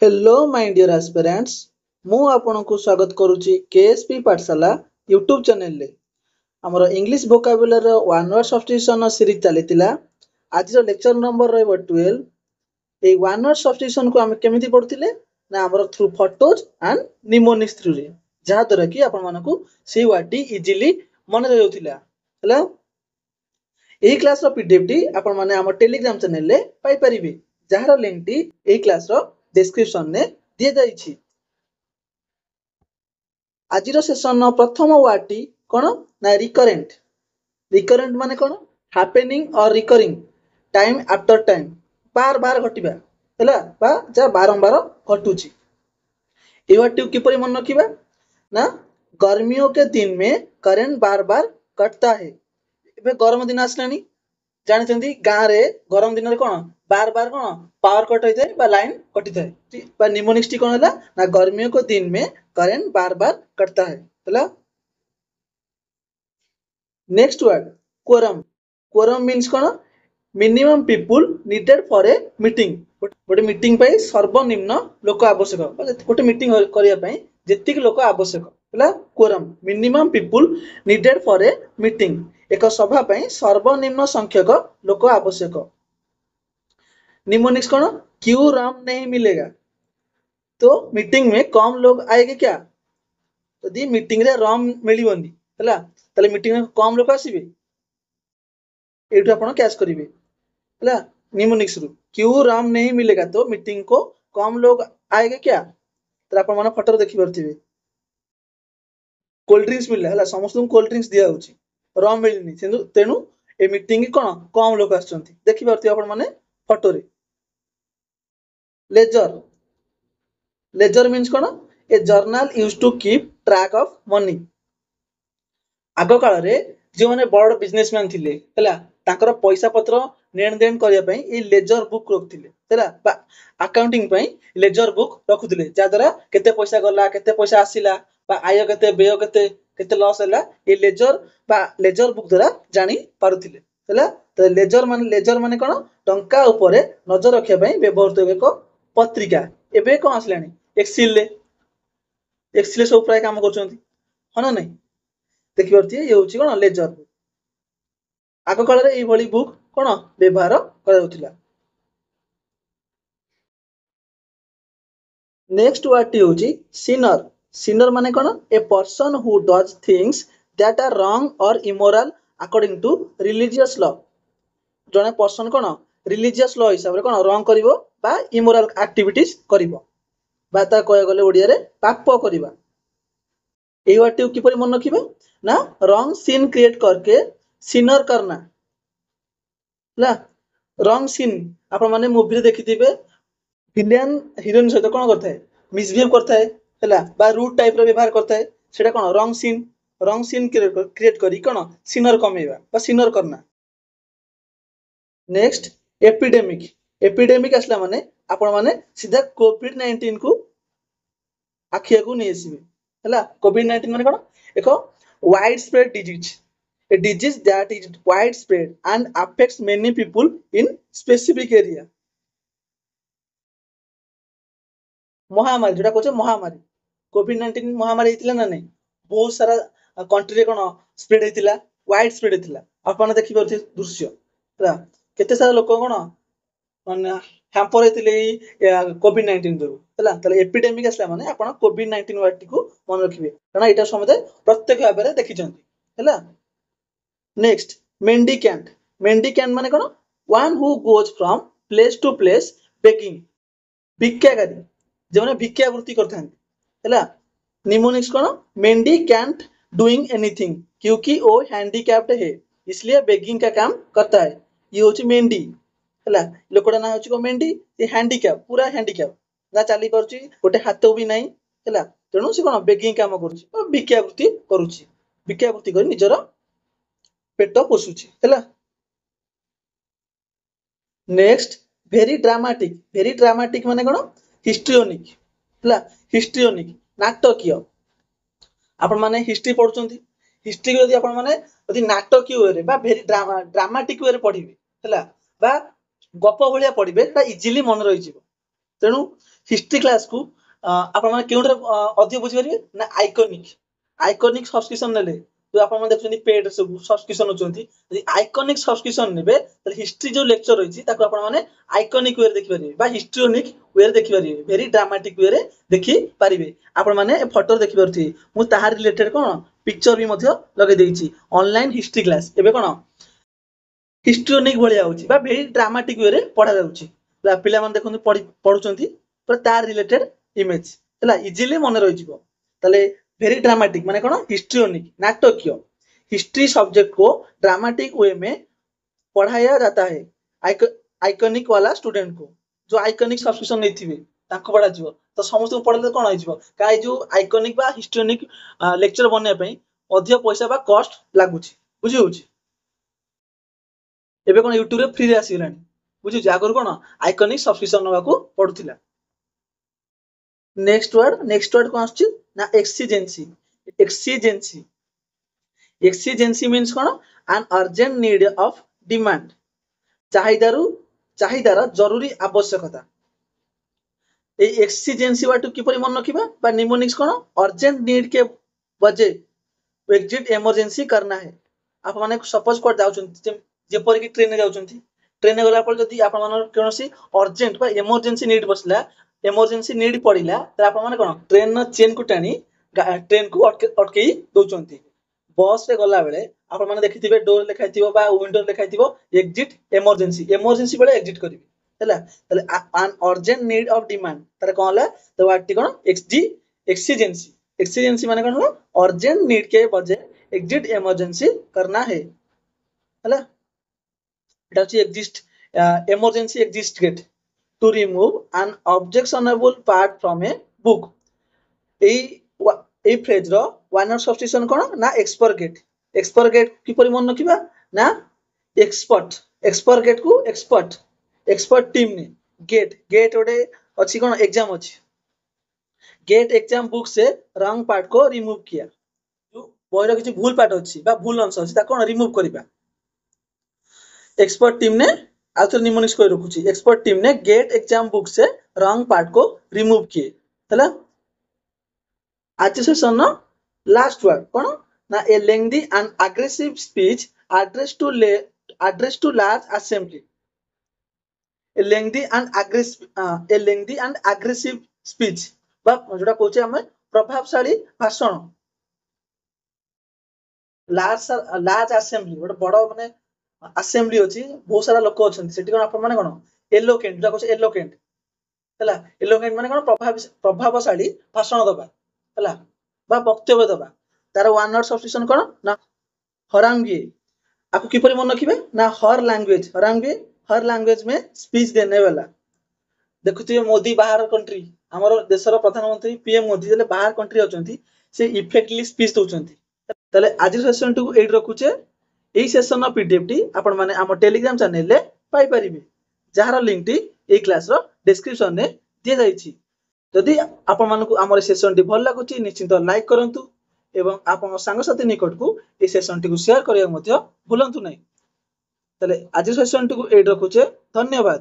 Hello my dear aspirants मु आपनको स्वागत करूची केएसपी पाठशाला यूट्यूब चैनल रे हमर English vocabulary one word substitution series चलीतिला आज लेक्चर नंबर रहबो 12 ए वन वर्ड सब्स्टिट्यूशन को हम केमिति पढुतिले ना हमर through photos and mnemonics through रे जहा द्वारा कि आपण मानको सी वर्ड टी इजीली मन रे रहउतिला हला एही क्लास रो पीडीएफ टी आपण माने हमर टेलीग्राम चैनल रे पाई परिबे जहार लिंक टी एही क्लास रो डिस्क्रिप्शन ने दिए जाइछि आजिरो सेशन नो प्रथम वर्ड टी कोन ना रिकरेंट माने कोन हैपनिंग और रिकरिंग टाइम आफ्टर टाइम बार बार घटिबा हला बा जा बारंबार घटुची ए वर्ड टी किपरि मन रखिबा ना गर्मियों के दिन में करंट बार बार कटता है एबे गरम दिन आसलानी जानते गाँव रे गरम दिन कौन बार बार कौन पावर कट होता है लाइन कटि था निमोनिक्स टी कौन है ना गर्मियों को दिन में करंट बार बार कटता है नेक्स्ट वर्ड क्वोरम मीन्स कौन minimum people needed for a meeting गोटे मीटिंग पे सर्वनिम्न लोक आवश्यक गोटे मीटिंग करिया पई जेतिक लोक आवश्यक हला quorum minimum people needed for a meeting एक सभा पई सर्वनिम्न संख्यक लोक आवश्यक निमोनिक्स कौन क्यू रम नहीं मिलेगा तो मीटिंग में कम लोग आएंगे क्या यदि मीटिंग रे रम मिलिबनी हला तले मीटिंग में कम लोग आसीबे एठु आपण कैच करिवे हला निमोनिक्स रु क्यू रम नहीं मिलेगा तो मीटिंग को कम लोग आएंगे क्या तो आपण माने फोटो देखि परथिबे कोल्ड ड्रिंक्स मिलला हला समस्त कोल्ड ड्रिंक्स दिया होची रम मिलनी तेनु ए मीटिंग कोन कम लोग आछंती देखि परथिबे आपण माने फोटो रे लेजर मीन्स कोन a journal used to keep track of money आगो काल रे जे माने बड़ बिजनेसमैन थिले हला ताकर पैसा पत्र लेन देन करिया पई ए लेजर बुक रखथिले हला बा अकाउंटिंग पई लेजर बुक रखुथिले जा द्वारा केते पैसा गला केते पैसा आसीला बा आय केते व्यय केते केते लॉस हला ए लेजर बुक द्वारा जानी पारुथिले हला तो लेजर माने कोन टंका ऊपर नजर रखिया पई व्यवहृत एक पत्रिका एबे कोन आसलानी एक्सेल सब प्राय काम करछंती हना नै देखि परथि ये होची कोन लेजर आगो काल रे एई भली बुक कोन व्यवहार करा जाउथिला नेक्स्ट वर्ड टी होची सिनर माने कोन a person who does things that are wrong or immoral according to religious law जने पर्सन कोन रिलीजियस लॉ हिसाब रे कोन रॉन्ग करिवो बा इमोरल एक्टिविटीज करिवो बा ता कय गले ओडिया रे पाप करिवो ए वर्ड टी किपरि मन रखिबे ना रॉन्ग सीन क्रिएट करके सिनर करना ला रॉन्ग सीन आपण माने मूवी रे देखिथिबे विलेन हीरोइन सहित कोन करथाय मिसबिहेव करथाय हला बा रूट टाइप रो व्यवहार करथाय सेटा कोन रॉन्ग सीन क्रिएट करी कोन सिनर कमेबा बा सिनर करना नेक्स्ट एपिडेमिक असला माने आपण माने सीधा कोविड-19 को आखिया को नै आसीबे हला कोविड-19 माने कोन एक wide spread disease a disease that is widespread and affects many people in specific area महामारी जोटा कहछे महामारी कोविड-19 महामारी हितला ना नै बहुत सारा कंट्री रे कोन स्प्रेड हितला वाइड स्प्रेड हितला आपण देखि परथि दृश्य हला केते सारा लोक कोन माने हैम्पर हितले कोविड-19 दरु हला तले एपिडेमिक असला माने आपण कोविड-19 वाटी को मन रखिबे कारण एटा समते प्रत्येक भाबरे देखिचंती हला नेक्स्ट मेंडिकेंट माने कोन one who goes from place to place begging भिक्षाकारी जेने भिक्षा वृत्ति करथान हला निमोनिक्स कोन मेंडिकेंट डूइंग एनीथिंग क्योंकि वो हैंडीकैप्ड है इसलिए बेगिंग का काम करता है ये होची मेंडी हला लोकडा ना होची को मेंडी ये हैंडीकैप पूरा हैंडीकैप ना चाली परची गोटे हाथ भी नाही हला तेनु से कोन बेगिंग काम करूची भिक्षा वृत्ति करी निजर पेट पोषुची हला नेक्स्ट वेरी ड्रामाटिक माने कोन हिस्ट्रियोनिक नाटकीय आपण माने हिस्ट्री पढुचंती हिस्ट्री को यदि आपण माने यदि नाटकीय वे रे बा वेरी ड्रामाटिक वे रे पढिबे हला बा गप भलिया पढिबे ता इजीली मन रहि जिवो तेणु हिस्ट्री क्लास को आपण माने केउटर अधिक बुझी परिबे ना आइकॉनिक सब्सक्रिप्शन नेले जो आपण माने देखछन्ती पेड सब सब्सक्रिप्शन होचंती यदि आइकॉनिक सब्सक्रिप्शन नेबे त हिस्ट्री जो लेक्चर होईची ताको आपण माने आइकॉनिक वे रे देखि परिबे बा हिस्ट्रोनिक वे रे देखि परिबे वेरी ड्रामाटिक वे रे देखि परिबे आपण माने फोटो देखि परथि मु ताहा रिलेटेड कोन पिक्चर भी मध्ये लगे देइची ऑनलाइन हिस्ट्री क्लास एबे कोन हिस्ट्रोनिक भलिया होची बा वेरी ड्रामाटिक वे रे पढा जाउची पिला माने देखु पढुचंती पर तार रिलेटेड इमेज हला इजीली मन रहि जिवो तले वेरी ड्रामाटिक माने कोन हिस्ट्रोनिक नाटकीय हिस्ट्री सब्जेक्ट को ड्रामाटिक वे में पढ़ाया जाता है आइकॉनिक वाला स्टूडेंट को जो आइकॉनिक सब्सक्रिप्शन नेथिबे ताको पढ़ा जिवो तो समस्त पढ़ले कोन होई जिवो काई जो आइकॉनिक बा हिस्ट्रोनिक लेक्चर बनने पई अधिक पैसा बा कॉस्ट लागुची बुझी होची एबे कोन YouTube रे फ्री रे आसीलानी बुझी जे आगर कोन आइकॉनिक सब्सक्रिप्शन नवा को पढुथिला नेक्स्ट वर्ड कोन आछी ना एक्सीजेंसी एक्सीजेंसी एक्सीजेंसी मीन्स कोन an urgent need of demand चाहिदार जरूरी आवश्यकता ए एक्सीजेंसी वाटू किपरि मन रखिबा बा निमोनिक्स कोन अर्जेंट नीड के वजह एग्जिट इमरजेंसी करना है आप माने सपोज कोड जाउछन जेपर कि ट्रेन जाउछन ट्रेन गला पर जदी आप माने कोनसी अर्जेंट बा इमरजेंसी नीड बसला इमरजेंसी नीड पड़िला त आप माने कोन ट्रेन चेन को टाणी ट्रेन को अटकई दोचंती बस रे गला बेले आप माने देखिथिबे डोर लेखाइथिबो बा विंडो लेखाइथिबो एग्जिट इमरजेंसी बेले एग्जिट करिवे हला तले N urgent need of demand तारे कोन हला तो वाटी कोन एक्सीजेंसी माने कोन अर्जेंट नीड के वजह एग्जिट इमरजेंसी करना है हला एटा होची exit emergency exit gate to remove an objectionable part from a book a phrase रो वन वर्ड सब्स्टिट्यूशन कोन ना एक्सपर्गेट की परि मन रखिबा ना एक्सपर्गेट को एक्सपर्ट टीम ने गेट ओडे अछि कोन एग्जाम अछि गेट एग्जाम बुक से रॉन्ग पार्ट को रिमूव किया जो बहिर किछि भूल पार्ट अछि बा भूल अंश अछि ता कोन रिमूव करिबा एक्सपर्ट टीम ने आउथर निमोनिक्स कोइ रखुछि एक्सपर्ट टीम ने गेट एग्जाम बुक से रॉन्ग पार्ट को रिमूव किए हला आज सेशन न लास्ट वर्ड कोन ना a lengthy and aggressive speech addressed to large assembly a lengthy and aggressive speech बा जोटा कहउचे हम प्रभावशाली भाषण लार्ज असेंबली गोटे बड़ माने असेंबली अछि बहुत सारा लोक अछंती सेठी कोन आपण माने कोन एलोकेंट जोटा कहउचे एलोकेंट हला एलोकेंट माने कोन प्रभावशाली भाषण दबा हला बा वक्तव्य दबा तार वन वर्ड सब्स्टिट्यूशन कोन ना हरांगी आपको किपरि मन रखिबे ना हर लैंग्वेज में स्पीच देने वाला देखुथिबे मोदी बाहर कंट्री हमर देशर प्रधानमंत्री पीएम मोदी जले बाहर कंट्री अछंती से इफेक्टली स्पीच दोचंती तले आज सेशन टू एड रखुचे एई सेशन पीडीएफ टी आपण माने हम टेलीग्राम चैनल ले पाई परिबे जहार लिंक टी एई क्लास रो डिस्क्रिप्शन ने दिया जाईची यदि आपण मानकु हमर सेशन टी भल लागुची निश्चित लाइक करंतु एवं आपण संगसाथी निकट को ए सेशन टी को शेयर करिया मध्ये भूलंतु नै तले आज सेशन टी को एड रखुचे धन्यवाद।